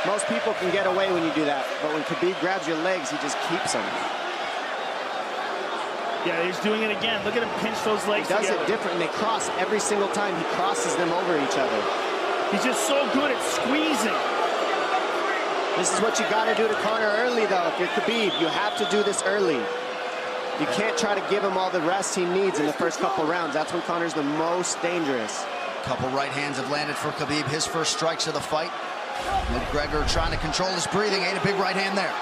Most people can get away when you do that, but when Khabib grabs your legs, he just keeps them. Yeah, he's doing it again. Look at him pinch those legs together. He does it different, and they cross every single time. He crosses them over each other. He's just so good at squeezing. This is what you got to do to Conor early, though. If you're Khabib, you have to do this early. You can't try to give him all the rest he needs in the first couple rounds. That's when Conor's the most dangerous. Couple right hands have landed for Khabib. His first strikes of the fight. McGregor trying to control his breathing. Ate a big right hand there.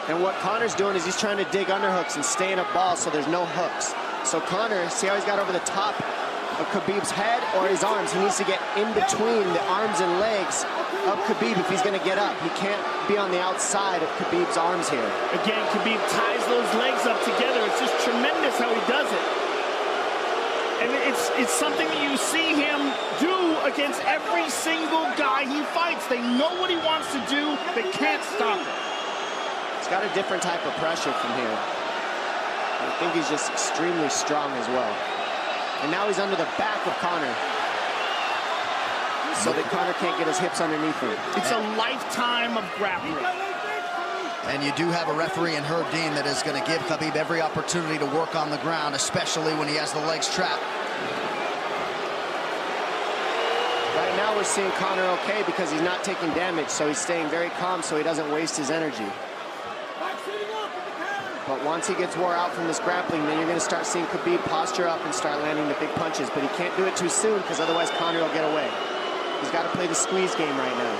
And what Conor's doing is he's trying to dig underhooks and stay in a ball so there's no hooks. So Conor, see how he's got over the top of Khabib's head or his arms? He needs to get in between the arms and legs of Khabib if he's going to get up. He can't be on the outside of Khabib's arms here. Again, Khabib ties those legs up together. It's just tremendous how he does it. And it's something that you see him do against every single guy he fights. They know what he wants to do. They can't stop it. He's got a different type of pressure from here. I think he's just extremely strong as well. And now he's under the back of Conor, so that Conor can't get his hips underneath him. It's a lifetime of grappling. And you do have a referee in Herb Dean that is going to give Khabib every opportunity to work on the ground, especially when he has the legs trapped. Right now we're seeing Conor okay because he's not taking damage, so he's staying very calm so he doesn't waste his energy. But once he gets wore out from this grappling, then you're going to start seeing Khabib posture up and start landing the big punches. But he can't do it too soon because otherwise Conor will get away. He's got to play the squeeze game right now.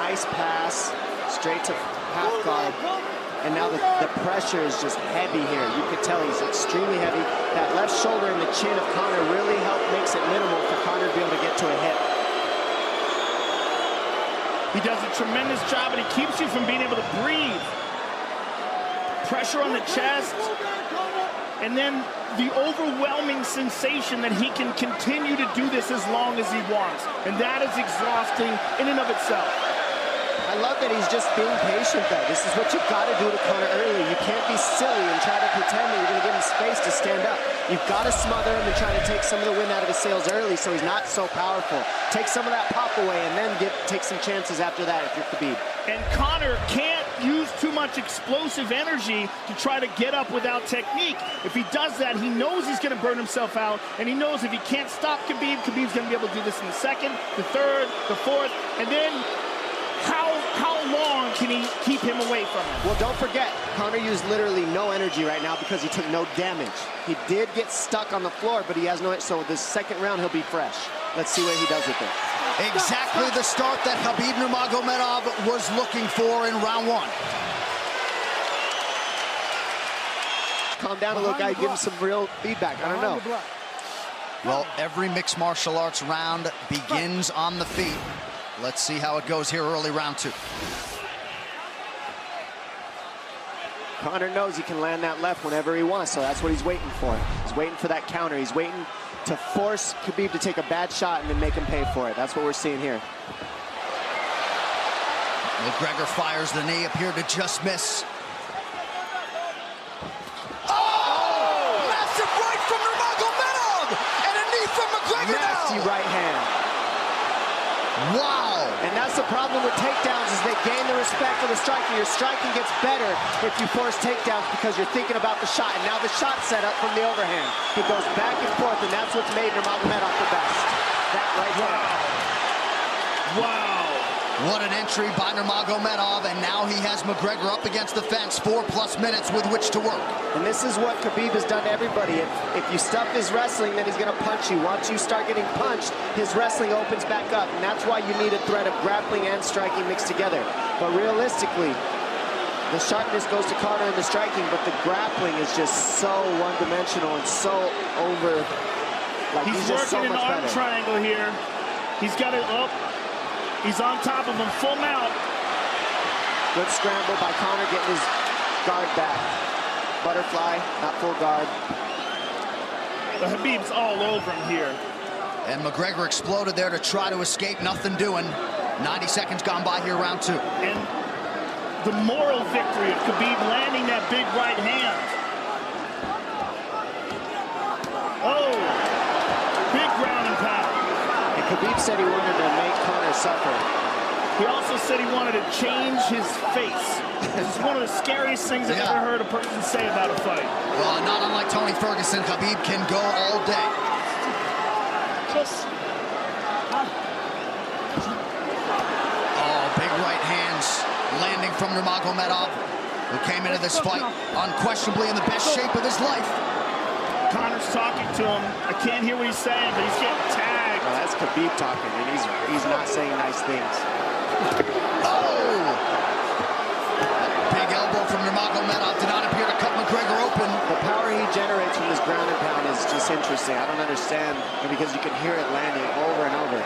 Nice pass, straight to half guard. And now the pressure is just heavy here. You could tell he's extremely heavy. That left shoulder and the chin of Conor really makes it minimal for Conor to be able to get to a hip. He does a tremendous job, and he keeps you from being able to breathe. Pressure on the chest, and then the overwhelming sensation that he can continue to do this as long as he wants. And that is exhausting in and of itself. I love that he's just being patient, though. This is what you've got to do to Conor early. You can't be silly and try to pretend that you're going to give him space to stand up. You've got to smother him and try to take some of the wind out of his sails early so he's not so powerful. Take some of that pop away and then take some chances after that if you're Khabib. And Conor can't use too much explosive energy to try to get up without technique. If he does that, he knows he's going to burn himself out, and he knows if he can't stop Khabib, Khabib's going to be able to do this in the second, the third, the fourth, and then how long can he keep him away from him? Well, don't forget, Conor used literally no energy right now because he took no damage. He did get stuck on the floor, but he has no, so this second round he'll be fresh. Let's see what he does with it. Exactly the start that Khabib Nurmagomedov was looking for in round one. Calm down a little, guy. Give him some real feedback. I don't know. Well, every mixed martial arts round begins on the feet. Let's see how it goes here early round two. Conor knows he can land that left whenever he wants, so that's what he's waiting for. He's waiting for that counter. He's waiting to force Khabib to take a bad shot and then make him pay for it. That's what we're seeing here. McGregor fires the knee, appeared to just miss. Oh! Massive right from Nurmagomedov! And a knee from McGregor Nasty now! right hand. Wow! And that's the problem with takedowns is they gain the respect of the striker. Your striking gets better if you force takedowns because you're thinking about the shot. And now the shot set up from the overhand. He goes back and forth, and that's what's made Nurmagomedov the best. That right hand. Wow. What an entry by Nurmagomedov, and now he has McGregor up against the fence, 4+ minutes with which to work. And this is what Khabib has done to everybody. If you stuff his wrestling, then he's going to punch you. Once you start getting punched, his wrestling opens back up, and that's why you need a threat of grappling and striking mixed together. But realistically, the sharpness goes to Conor in the striking, but the grappling is just so one-dimensional and so over. Like he's just so working much an arm better. triangle here. He's got it up. He's on top of him, full mount. Good scramble by Conor, getting his guard back. Butterfly, not full guard. The Khabib's all over him here. And McGregor exploded there to try to escape, nothing doing. 90 seconds gone by here, round two. And the moral victory of Khabib landing that big right hand. Oh, big ground and pound. And Khabib said he wanted to make Conor suffer. He also said he wanted to change his face. This is one of the scariest things I've ever heard a person say about a fight. Well, not unlike Tony Ferguson, Khabib can go all day. Oh, big right hands landing from Nurmagomedov, who came into this fight unquestionably in the best shape of his life. Conor's talking to him. I can't hear what he's saying, but he's getting tagged. Well, that's Khabib talking, and he's not saying nice things. Oh! Big elbow from Nurmagomedov did not appear to cut McGregor open. The power he generates from this ground and pound is just interesting. I don't understand, because you can hear it landing over and over.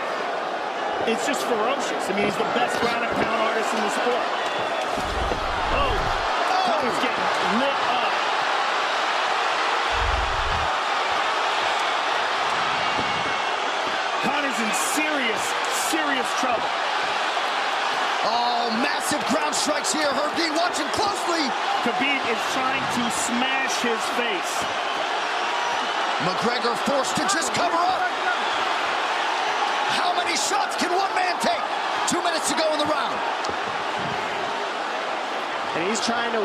It's just ferocious. I mean, he's the best ground and pound artist in the sport. Oh! Conor's getting lit up. Conor's in serious trouble. Oh, massive ground strikes here. Herb Dean watching closely. Khabib is trying to smash his face. McGregor forced to just cover up. How many shots can one man take? 2 minutes to go in the round. And he's trying to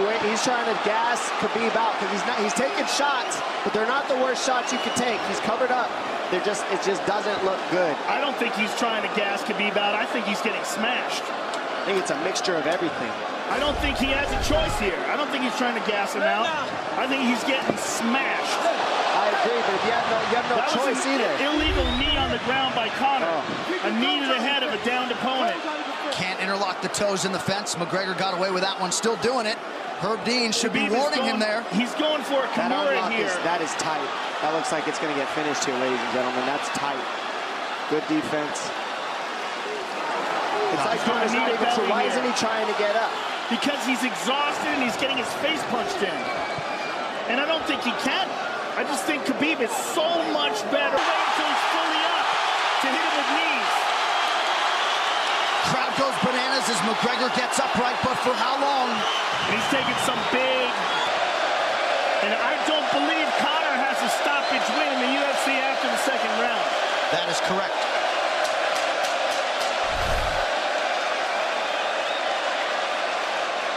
gas Khabib out, because he's taking shots, but they're not the worst shots you could take. He's covered up. It just doesn't look good. I don't think he's trying to gas Khabib out. I think he's getting smashed. I think it's a mixture of everything. I don't think he has a choice here. I don't think he's trying to gas him out. I think he's getting smashed. I agree, but if you have no choice either. Illegal knee on the ground by Conor. A knee to the head of a downed opponent. Can't interlock the toes in the fence. McGregor got away with that one, still doing it. Herb Dean should be warning him there. He's going for a Kimura here. That is tight. That looks like it's going to get finished here, ladies and gentlemen. That's tight. Good defense. It's like Conor's not even sure. Why isn't he trying to get up? Because he's exhausted and he's getting his face punched in. And I don't think he can. I just think Khabib is so much better. Wait until he's fully up to hit him with knees. Crowd goes bananas as McGregor gets upright, but for how long? And he's taking some big... And I don't believe Conor has a stoppage win in the UFC after the second round. That is correct.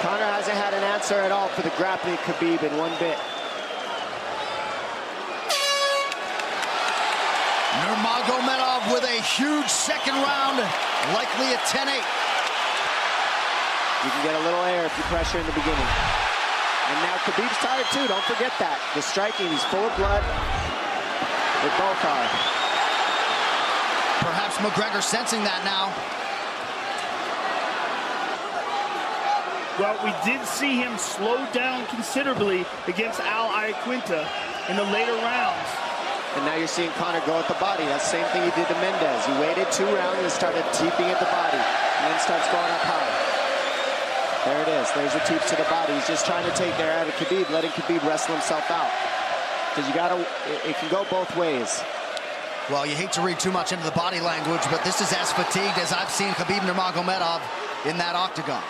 Conor hasn't had an answer at all for the grappling Khabib in one bit. Nurmagomedov with a huge second round, likely a 10-8. You can get a little air if you pressure in the beginning. And now Khabib's tired too, don't forget that. The striking, he's full of blood. They both are. Perhaps McGregor sensing that now. Well, we did see him slow down considerably against Al Iaquinta in the later rounds. And now you're seeing Conor go at the body. That's the same thing he did to Mendez. He waited 2 rounds and started teeping at the body, and then starts going up high. There it is. There's the teeps to the body. He's just trying to take their out of Khabib, letting Khabib wrestle himself out. Because you gotta, it can go both ways. Well, you hate to read too much into the body language, but this is as fatigued as I've seen Khabib Nurmagomedov in that octagon.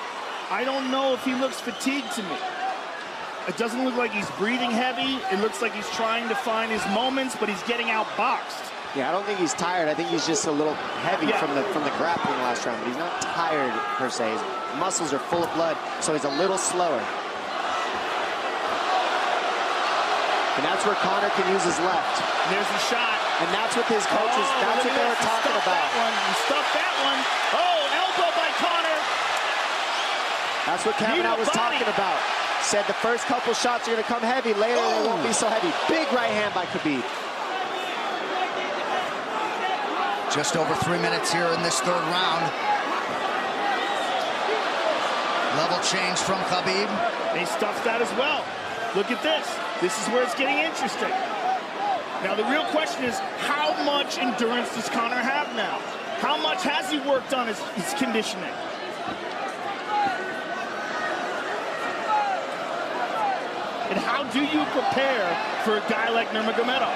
I don't know if he looks fatigued to me. It doesn't look like he's breathing heavy. It looks like he's trying to find his moments, but he's getting outboxed. Yeah, I don't think he's tired. I think he's just a little heavy from the grappling last round, but he's not tired per se. His muscles are full of blood, so he's a little slower. And that's where Conor can use his left. There's the shot. And that's what his coaches, that's what they were talking about. He stuffed that one. Oh, elbow by Conor. That's what Kavanaugh was talking about. Said the first couple shots are going to come heavy. Later, they won't be so heavy. Big right hand by Khabib. Just over 3 minutes here in this third round. Level change from Khabib. They stuffed that as well. Look at this. This is where it's getting interesting. Now, the real question is, how much endurance does Conor have now? How much has he worked on his conditioning? And how do you prepare for a guy like Nurmagomedov?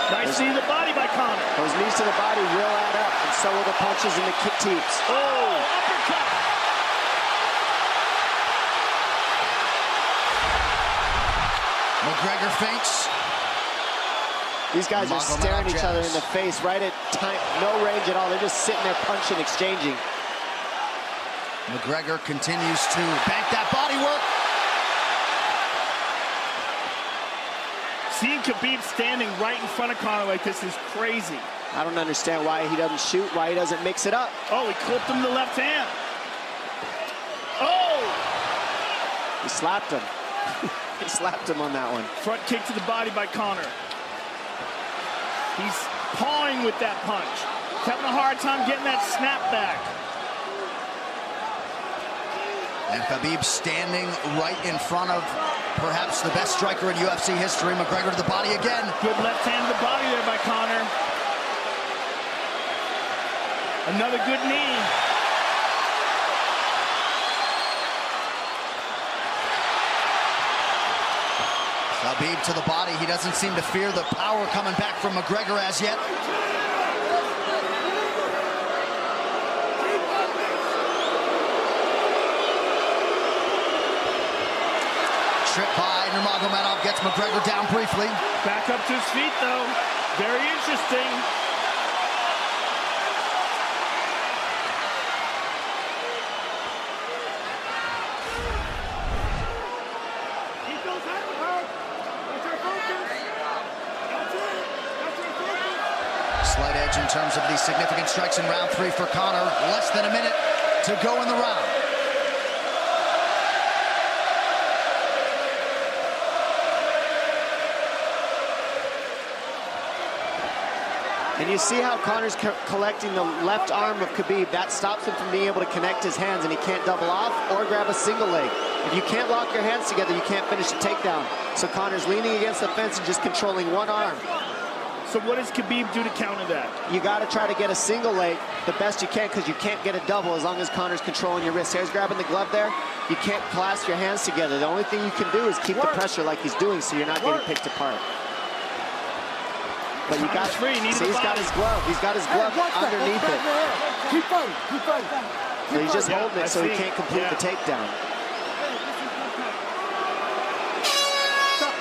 Nice knee to the body by Conor. Those knees to the body will add up, and so will the punches and the kick teeps. Oh, uppercut. McGregor feints. These guys are staring each other in the face right at time, no range at all. They're just sitting there punching, exchanging. McGregor continues to bank that body work. Seeing Khabib standing right in front of Conor like this is crazy. I don't understand why he doesn't shoot, why he doesn't mix it up. Oh, he clipped him the left hand. Oh! He slapped him. He slapped him on that one. Front kick to the body by Conor. He's pawing with that punch. He's having a hard time getting that snap back. And Khabib standing right in front of perhaps the best striker in UFC history. McGregor to the body again. Good left hand to the body there by Conor. Another good knee. Khabib to the body. He doesn't seem to fear the power coming back from McGregor as yet. Trip by Nurmagomedov, gets McGregor down briefly. Back up to his feet, though. Very interesting. Slight edge in terms of these significant strikes in round 3 for Conor. Less than a minute to go in the round. And you see how Conor's collecting the left arm of Khabib. That stops him from being able to connect his hands, and he can't double off or grab a single leg. If you can't lock your hands together, you can't finish a takedown. So Conor's leaning against the fence and just controlling one arm. So what does Khabib do to counter that? You got to try to get a single leg the best you can, because you can't get a double as long as Conor's controlling your wrist. Here's grabbing the glove there. You can't clasp your hands together. The only thing you can do is keep the pressure like he's doing, so you're not getting picked apart. But you got free. See, he's got his glove. He's got his glove underneath it. Keep fighting. Keep fighting. So he's just holding it so he can't complete the takedown. Stop.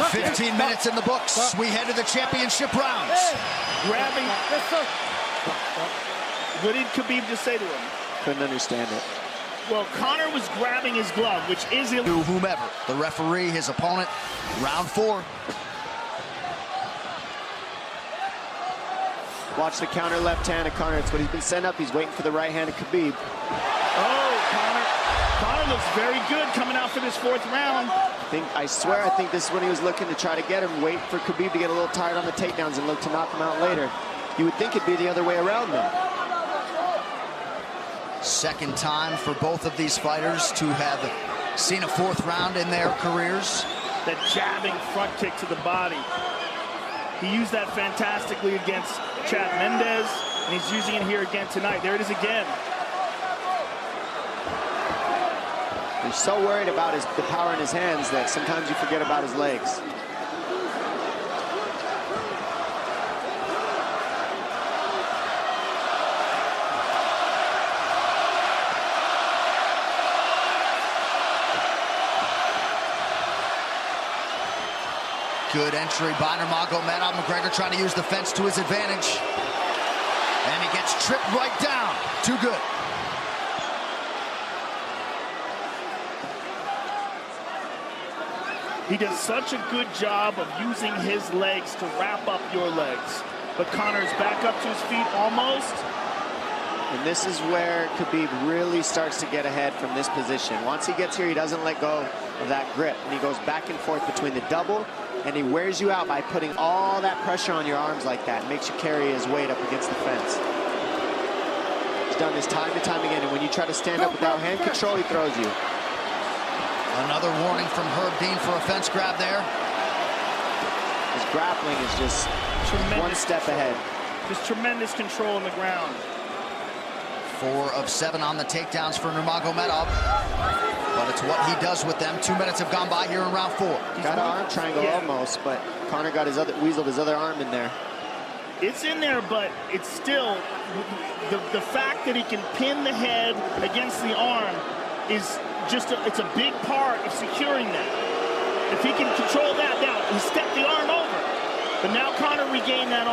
15 minutes in the books. We head to the championship rounds. Grabbing. What did Khabib just say to him? Couldn't understand it. Well, Conor was grabbing his glove, which is illegal. To whomever, the referee, his opponent, round 4. Watch the counter left hand of Conor. It's what he's been sent up. He's waiting for the right hand of Khabib. Oh, Conor looks very good coming out for this 4th round. I swear, I think this is when he was looking to try to get him, wait for Khabib to get a little tired on the takedowns and look to knock him out later. You would think it'd be the other way around, though. Second time for both of these fighters to have seen a 4th round in their careers. That jabbing front kick to the body. He used that fantastically against Chad Mendes, and he's using it here again tonight. There it is again. He's so worried about the power in his hands that sometimes you forget about his legs. Good entry by Nurmagomedov. McGregor trying to use the fence to his advantage. And he gets tripped right down. Too good. He does such a good job of using his legs to wrap up your legs. But Conor's back up to his feet almost. And this is where Khabib really starts to get ahead from this position. Once he gets here, he doesn't let go of that grip. And he goes back and forth between the double, and he wears you out by putting all that pressure on your arms like that. It makes you carry his weight up against the fence. He's done this time and time again, and when you try to stand up without hand control, he throws you. Another warning from Herb Dean for a fence grab there. His grappling is just one step ahead. Just tremendous control on the ground. 4 of 7 on the takedowns for Nurmagomedov. But it's what he does with them. 2 minutes have gone by here in round 4. Got an arm triangle almost, but Conor got weaseled his other arm in there. It's in there, but it's still the fact that he can pin the head against the arm is it's a big part of securing that. If he can control that, now he stepped the arm over. But now Conor regained that